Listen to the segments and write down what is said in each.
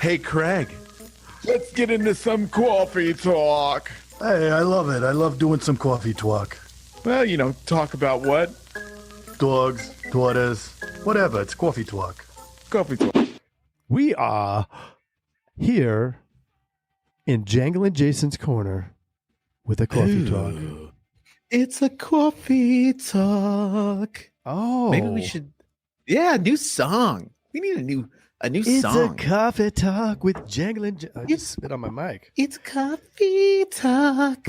Hey, Craig, let's get into some coffee talk. Hey, I love it. I love doing some coffee talk. Well, talk about what? Dogs, daughters, whatever. It's coffee talk. Coffee talk. We are here in Janglin' Jason's corner with a coffee talk. It's a coffee talk. Oh, Maybe we should. Yeah, new song. We need a new it's song. a coffee talk with Janglin'. I just spit on my mic. It's coffee talk.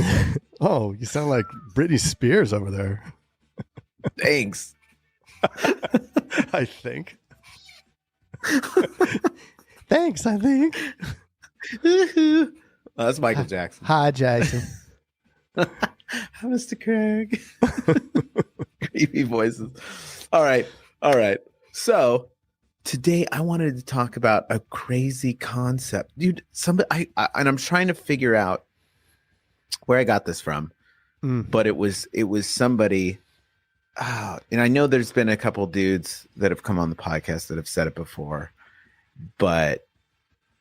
Oh, you sound like Britney Spears over there. Thanks. I think. Thanks, I think. Oh, that's Michael Jackson. Hi, Jason. Hi, Mr. Craig. Creepy voices. All right. So today I wanted to talk about a crazy concept, dude. Somebody, and I'm trying to figure out where I got this from, but it was somebody. And I know there's been a couple dudes that have come on the podcast that have said it before, but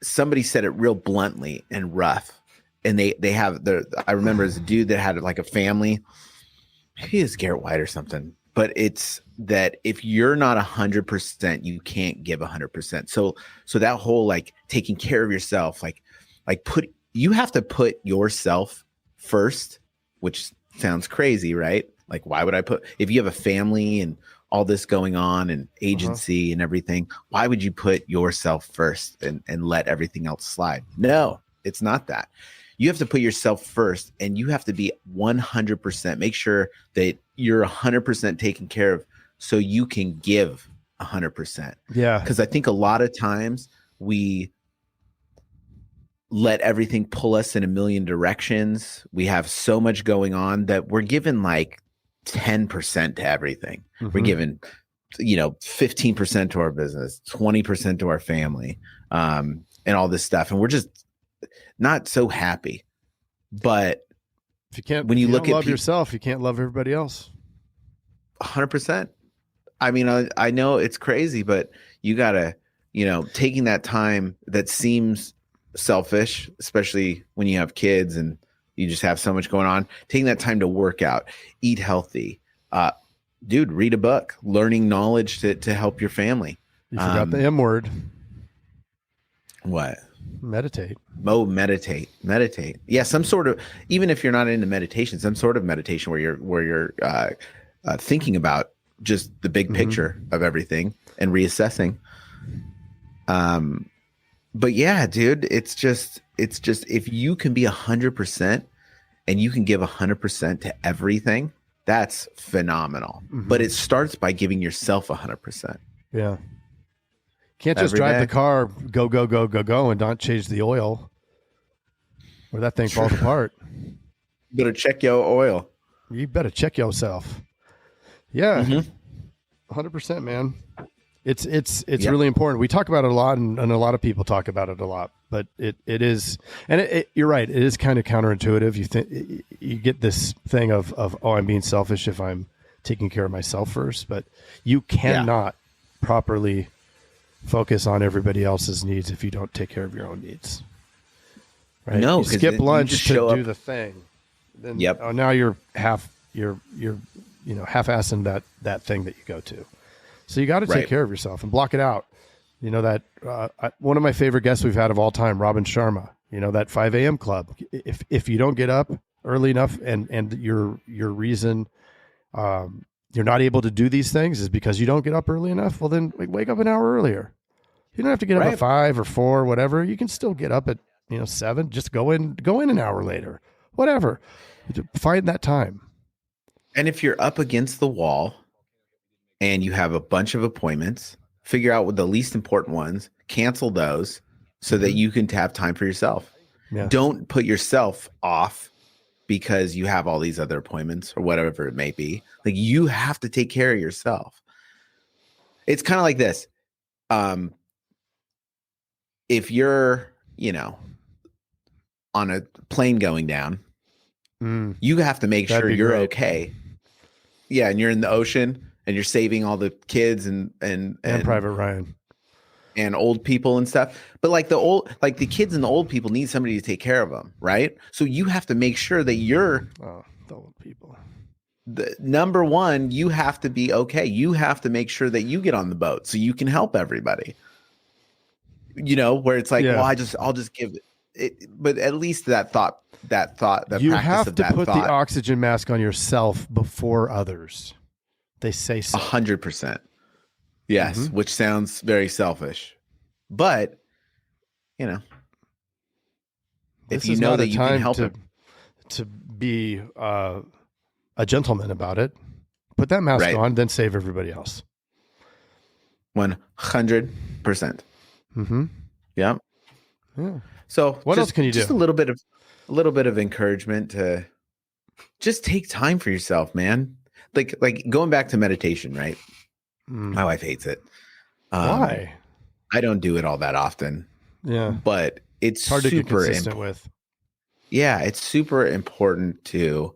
somebody said it real bluntly and rough. And they have I remember as a dude that had like a family, maybe it's Garrett White or something, but it's that if you're not 100%, you can't give 100%. So that whole like taking care of yourself, you have to put yourself first, which sounds crazy, right? Like, why would I if you have a family and all this going on and agency and everything, why would you put yourself first and let everything else slide? No, it's not that. You have to put yourself first and you have to be 100%. Make sure that you're 100% taken care of so you can give 100%. Yeah. Because I think a lot of times we let everything pull us in a million directions. We have so much going on that we're given like 10% to everything. We're given, 15% to our business, 20% to our family, and all this stuff. And we're just not so happy. But if you can't, when you look don't at love yourself, you can't love everybody else. 100%. I mean, I know it's crazy, but you gotta, taking that time that seems selfish, especially when you have kids and you just have so much going on, taking that time to work out, eat healthy, dude, read a book, learning knowledge to help your family. You forgot the M word. What? Meditate. Meditate. Yeah. Some sort of, even if you're not into meditation, some sort of meditation where you're thinking about just the big picture of everything and reassessing. But yeah, dude, it's just if you can be 100% and you can give 100% to everything, that's phenomenal. But it starts by giving yourself 100%. Yeah. Can't just drive the car, go, and not change the oil, or that thing falls apart. Better check your oil. You better check yourself. Yeah, 100%, man. It's really important. We talk about it a lot, and a lot of people talk about it a lot. But it is, and you're right. It is kind of counterintuitive. You think you get this thing of I'm being selfish if I'm taking care of myself first, but you cannot properly focus on everybody else's needs if you don't take care of your own needs. Right? No, you skip lunch to do the thing. Then now you're half-assing that thing that you go to. So you got to take care of yourself and block it out. That one of my favorite guests we've had of all time, Robin Sharma. That 5 a.m. club. If you don't get up early enough and your reason you're not able to do these things is because you don't get up early enough, well then wake up an hour earlier. You don't have to get up at 5 or 4, whatever. You can still get up at 7. Just go in an hour later, whatever. Find that time. And if you're up against the wall and you have a bunch of appointments, figure out what the least important ones, cancel those so that you can have time for yourself. Yeah. Don't put yourself off because you have all these other appointments or whatever it may be. Like, you have to take care of yourself. It's kind of like this. If you're, on a plane going down, you have to make sure you're okay. Yeah. And you're in the ocean and you're saving all the kids and Private Ryan. and old people and stuff. But like the kids and the old people need somebody to take care of them, right? So you have to make sure that you're the old people. The number one, you have to be okay. You have to make sure that you get on the boat so you can help everybody. Where it's like, well, I'll just give it. But at least that you have to put the oxygen mask on yourself before others. They say so. 100%. Yes, which sounds very selfish, but if you know that you can help it, to be a gentleman about it, put that mask on, then save everybody else. 100%. Mm-hmm. Yeah. Yeah. So what else can you do? Just a little bit of encouragement to just take time for yourself, man. Like going back to meditation, right? My wife hates it. Why? I don't do it all that often. Yeah. But it's hard to get super consistent with. Yeah, it's super important to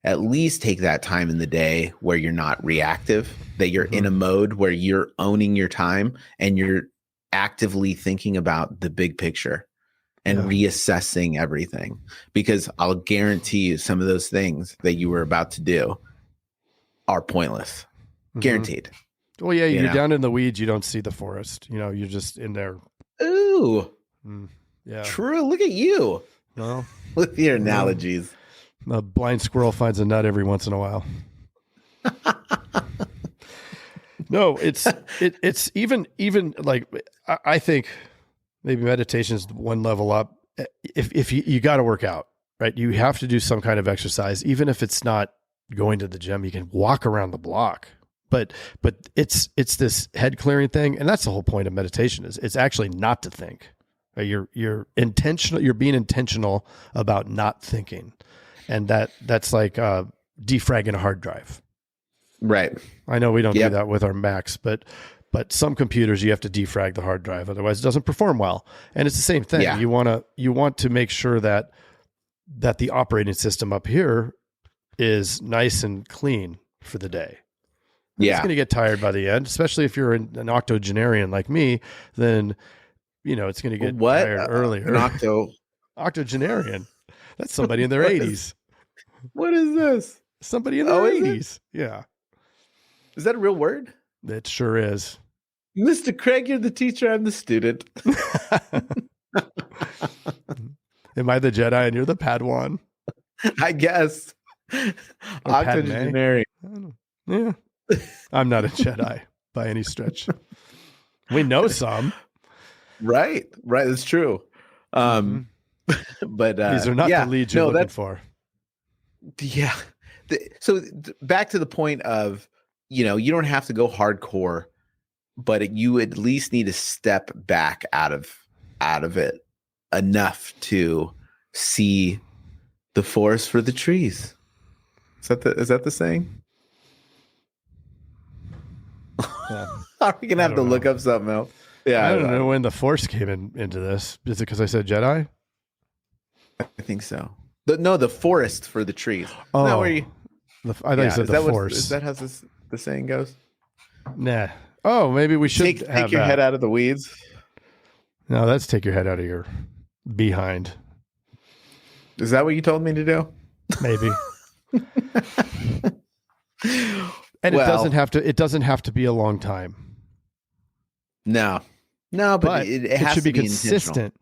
at least take that time in the day where you're not reactive, that you're in a mode where you're owning your time and you're actively thinking about the big picture and reassessing everything. Because I'll guarantee you some of those things that you were about to do are pointless. Guaranteed. Well, yeah, you're down in the weeds. You don't see the forest. You're just in there. Ooh. Yeah. True. Look at you. Well, with your analogies. A blind squirrel finds a nut every once in a while. No, it's even like, I think maybe meditation is one level up. If you got to work out, right? You have to do some kind of exercise, even if it's not going to the gym. You can walk around the block, but it's this head clearing thing, and that's the whole point of meditation. Is it's actually not to think. You're intentional. You're being intentional about not thinking, and that's like defragging a hard drive. Right. I know we don't do that with our Macs, but some computers you have to defrag the hard drive, otherwise it doesn't perform well. And it's the same thing. Yeah. You want to make sure that the operating system up here is nice and clean for the day. It's going to get tired by the end, especially if you're an octogenarian like me. Then it's going to get tired earlier. An octogenarian. That's somebody in their 80s. What is this? Somebody in their 80s. Yeah. Is that a real word? It sure is. Mr. Craig, you're the teacher. I'm the student. Am I the Jedi and you're the Padawan? I guess. Octogenarian. Yeah. I'm not a Jedi by any stretch. We know some. Right. That's true. But these are not the leads you're looking for. Yeah. So back to the point of, you don't have to go hardcore, but you at least need to step back out of it enough to see the forest for the trees. Is that the saying? Yeah. Are we gonna have to look up something else? Yeah, I don't know when the Force came into this. Is it because I said Jedi? I think so. The forest for the trees. Oh, Isn't that where you? I thought you said the Force. Is that how the saying goes? Nah. Oh, maybe we should take your head out of the weeds. No, that's take your head out of your behind. Is that what you told me to do? Maybe. And it doesn't have to be a long time. No, but it has should to be consistent.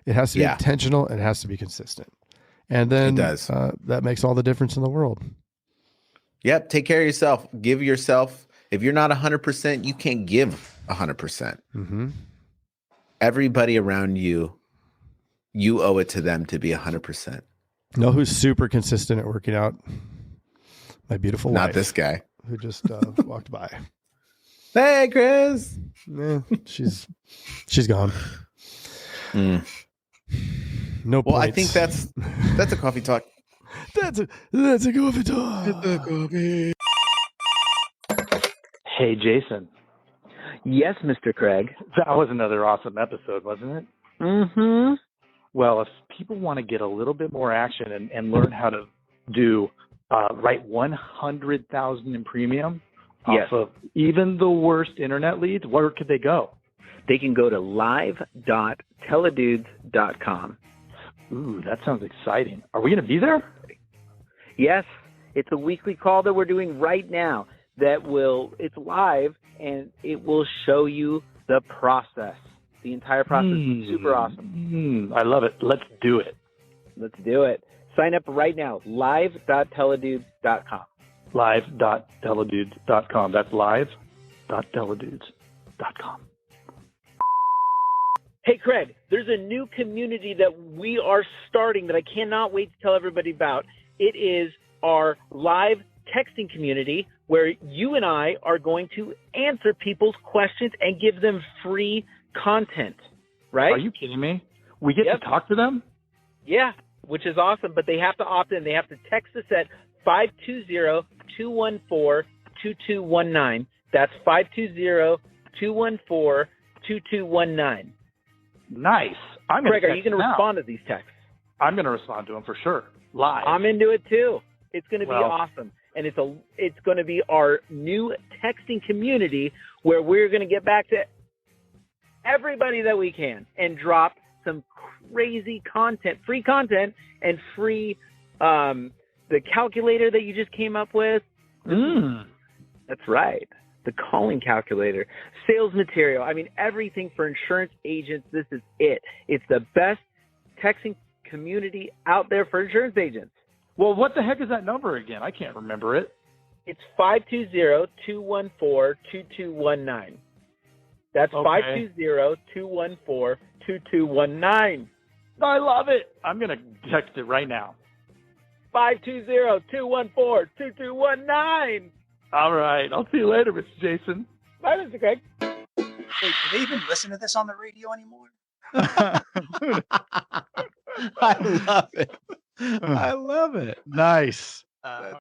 It has to be intentional, and it has to be consistent. And then it does. That makes all the difference in the world. Yep. Take care of yourself. Give yourself. If you're not 100%, you can't give 100%. Mm-hmm. Everybody around you, you owe it to them to be 100%. Know who's super consistent at working out? My beautiful wife. Not this guy who just walked by. Hey, Chris. She's gone. Mm. No points. Well, I think that's a coffee talk. That's a coffee talk. Get the coffee. Hey, Jason. Yes, Mr. Craig. That was another awesome episode, wasn't it? Mm-hmm. Well, if people want to get a little bit more action and learn how to write 100,000 in premium off of even the worst internet leads, where could they go? they can go to live.teledudes.com. Ooh, that sounds exciting. Are we going to be there? Yes, it's a weekly call that we're doing right now it's live, and it will show you the process. The entire process is super awesome. I love it. Let's do it. Let's do it. Sign up right now, live.teledudes.com. Live.teledudes.com. That's live.teledudes.com. Hey, Craig, there's a new community that we are starting that I cannot wait to tell everybody about. It is our live texting community where you and I are going to answer people's questions and give them free content, right? Are you kidding me? We get to talk to them? Yeah, which is awesome, but they have to opt in. They have to text us at 520-214-2219. That's 520-214-2219. Nice. Craig, are you going to respond to these texts? I'm going to respond to them for sure. Live. I'm into it too. It's going to be awesome. And it's going to be our new texting community where we're going to get back to everybody that we can and drop some crazy content, free content, and free the calculator that you just came up with. That's right. The calling calculator, sales material. I mean, everything for insurance agents. This is it. It's the best texting community out there for insurance agents. Well, what the heck is that number again? I can't remember it. It's 520-214-2219. That's 520-214-2219. I love it. I'm going to text it right now. 520-214-2219. All right. I'll see you later, Mr. Jason. Bye, Mr. Craig. Wait, do they even listen to this on the radio anymore? I love it. I love it. Nice.